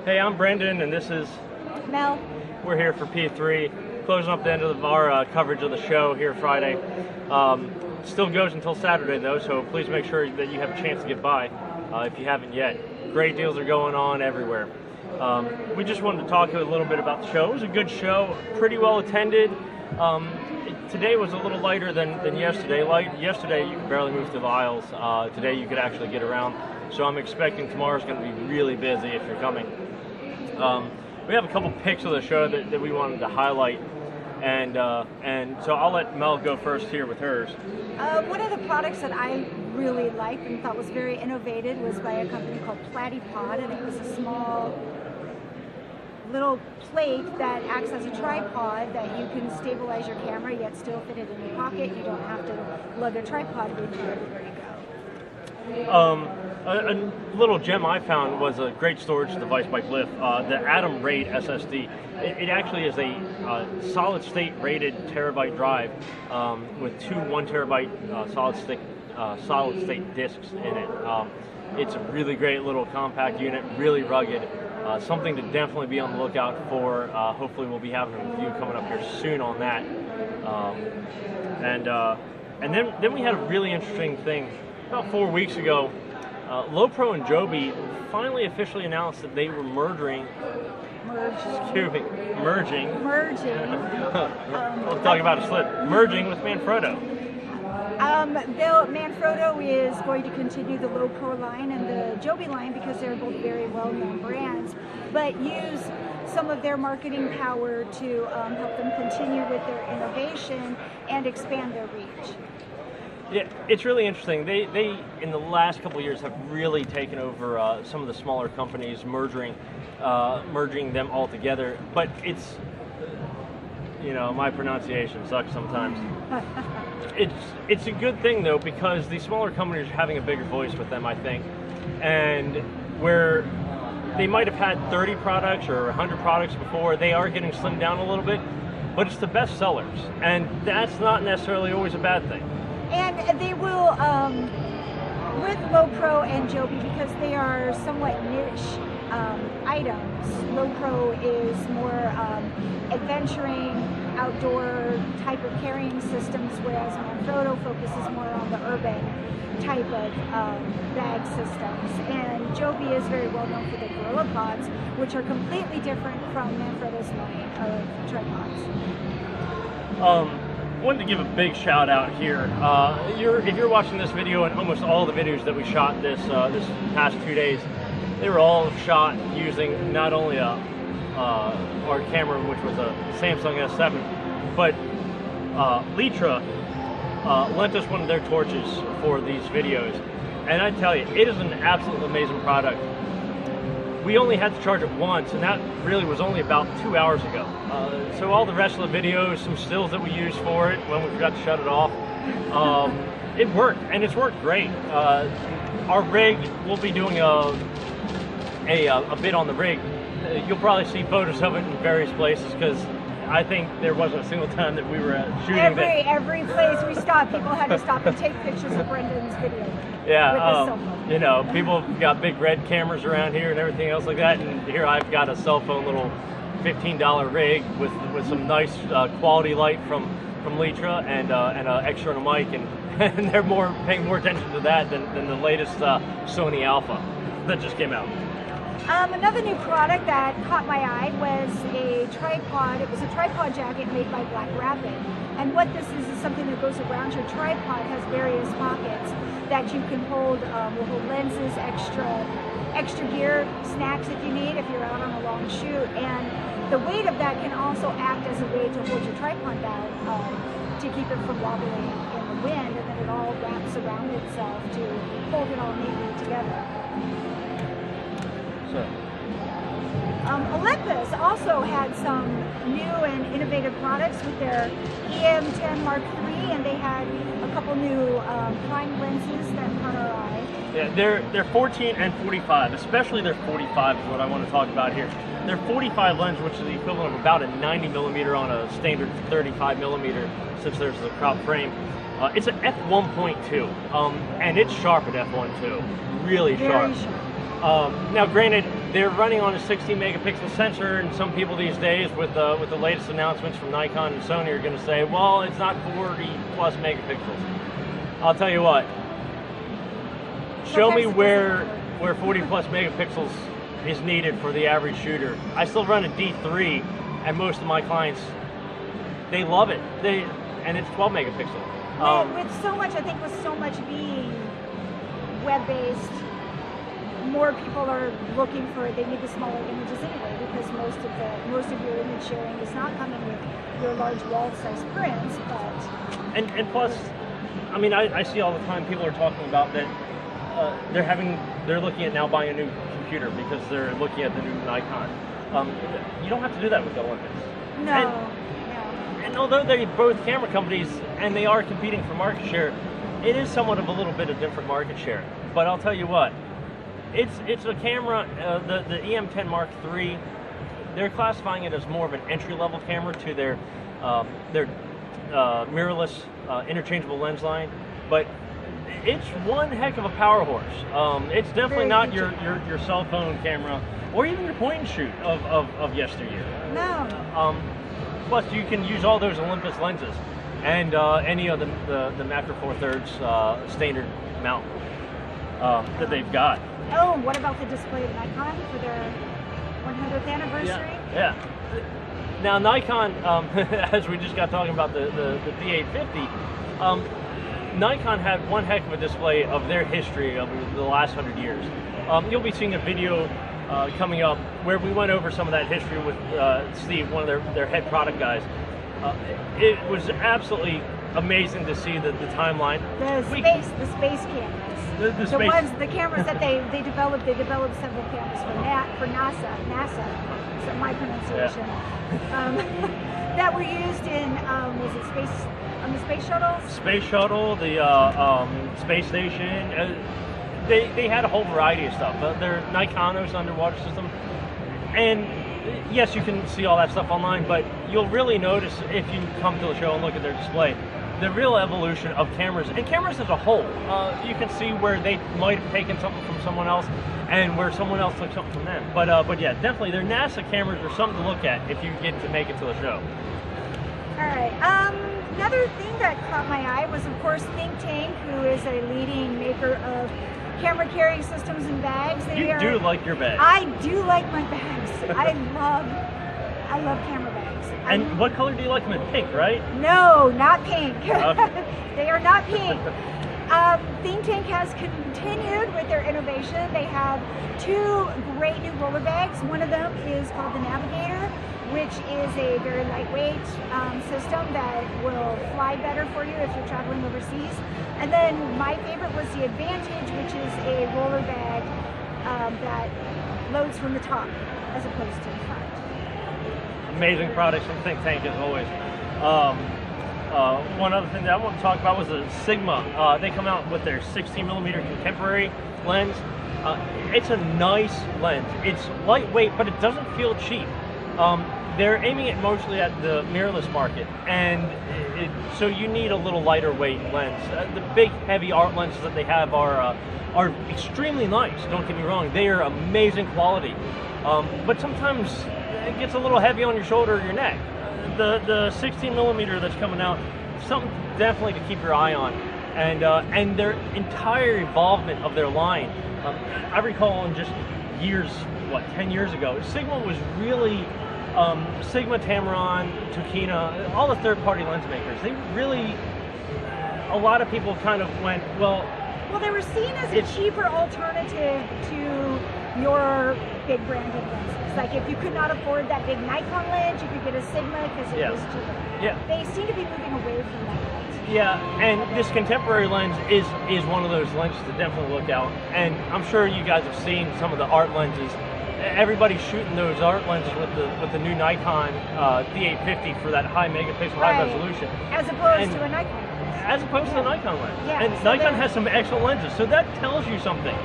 Hey, I'm Brendan, and this is Mel. We're here for P3, closing up the end of our coverage of the show here Friday. Still goes until Saturday, though, so please make sure that you have a chance to get by if you haven't yet. Great deals are going on everywhere. We just wanted to talk a little bit about the show. It was a good show, pretty well attended. Today was a little lighter than yesterday. Yesterday, you could barely move through the aisles. Today, you could actually get around. So I'm expecting tomorrow's going to be really busy if you're coming. We have a couple pics of the show that we wanted to highlight, and so I'll let Mel go first here with hers. One of the products that I really liked and thought was very innovative was by a company called PlatyPod, and it was a small little plate that acts as a tripod that you can stabilize your camera yet still fit it in your pocket. You don't have to lug a tripod with you everywhere you go. A little gem I found was a great storage device by Glyph, the AtomRAID SSD. It actually is a solid-state rated terabyte drive with two 1 terabyte solid-state disks in it. It's a really great little compact unit, really rugged. Something to definitely be on the lookout for. Hopefully we'll be having a review coming up here soon on that. And then we had a really interesting thing. About 4 weeks ago, LowePro and Joby finally officially announced that they were merging. We'll talk about a slip. Merging with Manfrotto. Manfrotto is going to continue the LowePro line and the Joby line because they're both very well-known brands, but use some of their marketing power to help them continue with their innovation and expand their reach. Yeah, it's really interesting. They in the last couple of years have really taken over some of the smaller companies, merging them all together. But it's, my pronunciation sucks sometimes. It's a good thing though, because these smaller companies are having a bigger voice with them, I think, and where they might have had 30 products or 100 products before, they are getting slimmed down a little bit. But it's the best sellers, and that's not necessarily always a bad thing. And they will, with LowePro and Joby, because they are somewhat niche items. LowePro is more adventuring, outdoor type of carrying systems, whereas Manfrotto focuses more on the urban type of bag systems. And Joby is very well known for the Gorilla Pods, which are completely different from Manfrotto's line of tripods. Wanted to give a big shout out here. If you're watching this video, and almost all the videos that we shot this past 2 days, they were all shot using not only our camera, which was a Samsung S7, but Litra lent us one of their torches for these videos. And I tell you, it is an absolutely amazing product. We only had to charge it once, and that really was only about 2 hours ago. So all the rest of the videos, some stills that we used for it when we forgot to shut it off, it worked, and it's worked great. Our rig, we'll be doing a bit on the rig. You'll probably see photos of it in various places, because I think there wasn't a single time that we were shooting every place we stopped, people had to stop and take pictures of Brendan's video. Yeah, people got big red cameras around here and everything else like that, and here I've got a cell phone little $15 rig with some nice quality light from Litra and an extra on a mic, and they're paying more attention to that than the latest Sony Alpha that just came out. Another new product that caught my eye was a tripod. It was a tripod jacket made by BlackRapid. And what this is something that goes around your tripod, has various pockets that you can hold, will hold lenses, extra gear, snacks if you need, if you're out on a long shoot. And the weight of that can also act as a way to hold your tripod down, to keep it from wobbling in the wind, and then it all wraps around itself to hold it all neatly together. Olympus also had some new and innovative products with their EM10 Mark III, and they had a couple new prime lenses that caught our eye. Yeah, they're 14 and 45, especially their 45 is what I want to talk about here. Their 45 lens, which is the equivalent of about a 90 millimeter on a standard 35 millimeter, since there's the crop frame. It's an f1.2, and it's sharp at f1.2, really sharp. Very sharp. Now, granted, they're running on a 16 megapixel sensor, and some people these days with the latest announcements from Nikon and Sony are going to say, well, it's not 40 plus megapixels. I'll tell you what, show me where 40 plus megapixels is needed for the average shooter. I still run a D3, and most of my clients, they love it. And it's 12 megapixel. With so much, I think with so much being web-based, more people are looking for, they need the smaller images anyway, because most of your image sharing is not coming with your large wall-size prints, but... And plus, I mean, I see all the time people are talking about that they're looking at now buying a new computer because they're looking at the new Nikon. You don't have to do that with the Olympus. No. And although they're both camera companies and they are competing for market share, it is somewhat of a little bit of different market share. But I'll tell you what, it's a camera, the EM10 Mark III, they're classifying it as more of an entry-level camera to their mirrorless interchangeable lens line, but it's one heck of a power horse. It's definitely not your cell phone camera or even your point and shoot of yesteryear. No. Plus, you can use all those Olympus lenses and any of the Macro Four Thirds standard mount that they've got. Oh, what about the display of Nikon for their 100th anniversary? Yeah. Now Nikon, as we just got talking about the D850, Nikon had one heck of a display of their history over the last 100 years. You'll be seeing a video coming up where we went over some of that history with Steve, one of their head product guys. It was absolutely amazing to see the timeline. The space cameras. The cameras that they developed several cameras for NASA, so my pronunciation, that were used in, was it the space shuttles? Space shuttle, the space station. They had a whole variety of stuff. Their Nikonos underwater system. And yes, you can see all that stuff online, but you'll really notice if you come to the show and look at their display, the real evolution of cameras, and cameras as a whole. You can see where they might have taken something from someone else and where someone else took something from them. But yeah, definitely their NASA cameras are something to look at if you get to make it to the show. All right. Another thing that caught my eye was, of course, Think Tank, who is a leading maker of camera carrying systems and bags. You do like your bags. I do like my bags. I love camera bags. And what color do you like them in? Pink, right? No, not pink. Okay. They are not pink. Think Tank has continued with their innovation. They have two great new roller bags. One of them is called the Navigator, which is a very lightweight system that will fly better for you if you're traveling overseas. And then my favorite was the Advantage, which is a roller bag that loads from the top as opposed to the front. Amazing products from Think Tank as always. One other thing that I want to talk about was the Sigma. They come out with their 16mm contemporary lens. It's a nice lens. It's lightweight, but it doesn't feel cheap. They're aiming it mostly at the mirrorless market, and so you need a little lighter weight lens. The big, heavy art lenses that they have are extremely nice. Don't get me wrong; they are amazing quality. But sometimes it gets a little heavy on your shoulder or your neck. The 16mm that's coming out, something definitely to keep your eye on, and their entire involvement of their line. I recall in just years, 10 years ago, Sigma was really. Sigma, Tamron, Tokina, all the third-party lens makers, they really, a lot of people kind of went, well, they were seen as a cheaper alternative to your big branded lenses. Like if you could not afford that big Nikon lens, you could get a Sigma because it was cheaper. Yeah. They seem to be moving away from that lens. Yeah, and this contemporary lens is one of those lenses to definitely look out. And I'm sure you guys have seen some of the art lenses. Everybody's shooting those art lenses with the new Nikon D850 for that high megapixel, high resolution. As opposed to a Nikon. As opposed to the Nikon lens. Yeah, and so Nikon has some excellent lenses, so that tells you something.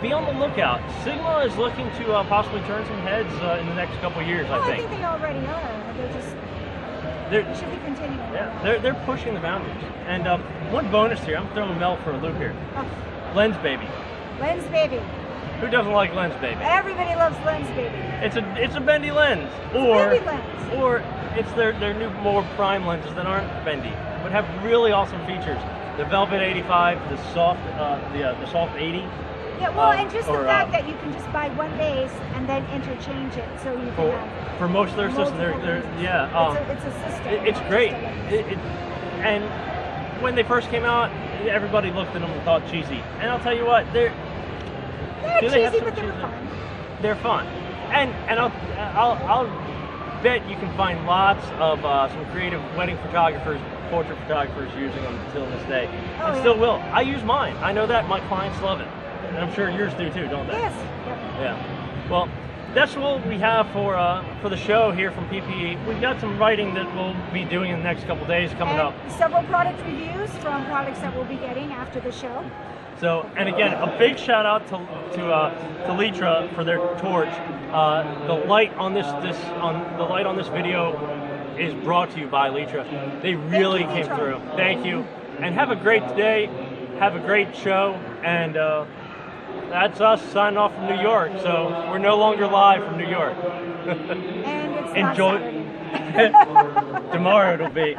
Be on the lookout. Sigma is looking to possibly turn some heads in the next couple of years, I think. I think they already are. They should be continuing. Yeah, they're pushing the boundaries. And one bonus here, I'm throwing Mel for a loop here. Oh. Lens Baby. Lens Baby. Who doesn't like lens, baby? Everybody loves lens, baby. It's a bendy lens, or it's their new more prime lenses that aren't bendy, but have really awesome features. The Velvet 85, the soft 80. Yeah, well, and just the fact that you can just buy one base and then interchange it, so you can have for most of their systems. It's a system. It's great. And when they first came out, everybody looked at them and thought cheesy. And I'll tell you what, they're cheesy, but they're fun. They're fun, and I'll bet you can find lots of some creative wedding photographers, portrait photographers using them till this day, and still will. I use mine. I know that my clients love it, and I'm sure yours do too, don't they? Yes. Yep. Yeah. Well, that's what we have for the show here from PPE. We've got some writing that we'll be doing in the next couple days coming up. Several product reviews from products that we'll be getting after the show. So, and again, a big shout out to Litra for their torch. The light on this video is brought to you by Litra. They really came through. Thank you, and have a great day. Have a great show, and that's us signing off from New York. So we're no longer live from New York. And it's Enjoy. not Saturday. Tomorrow it'll be.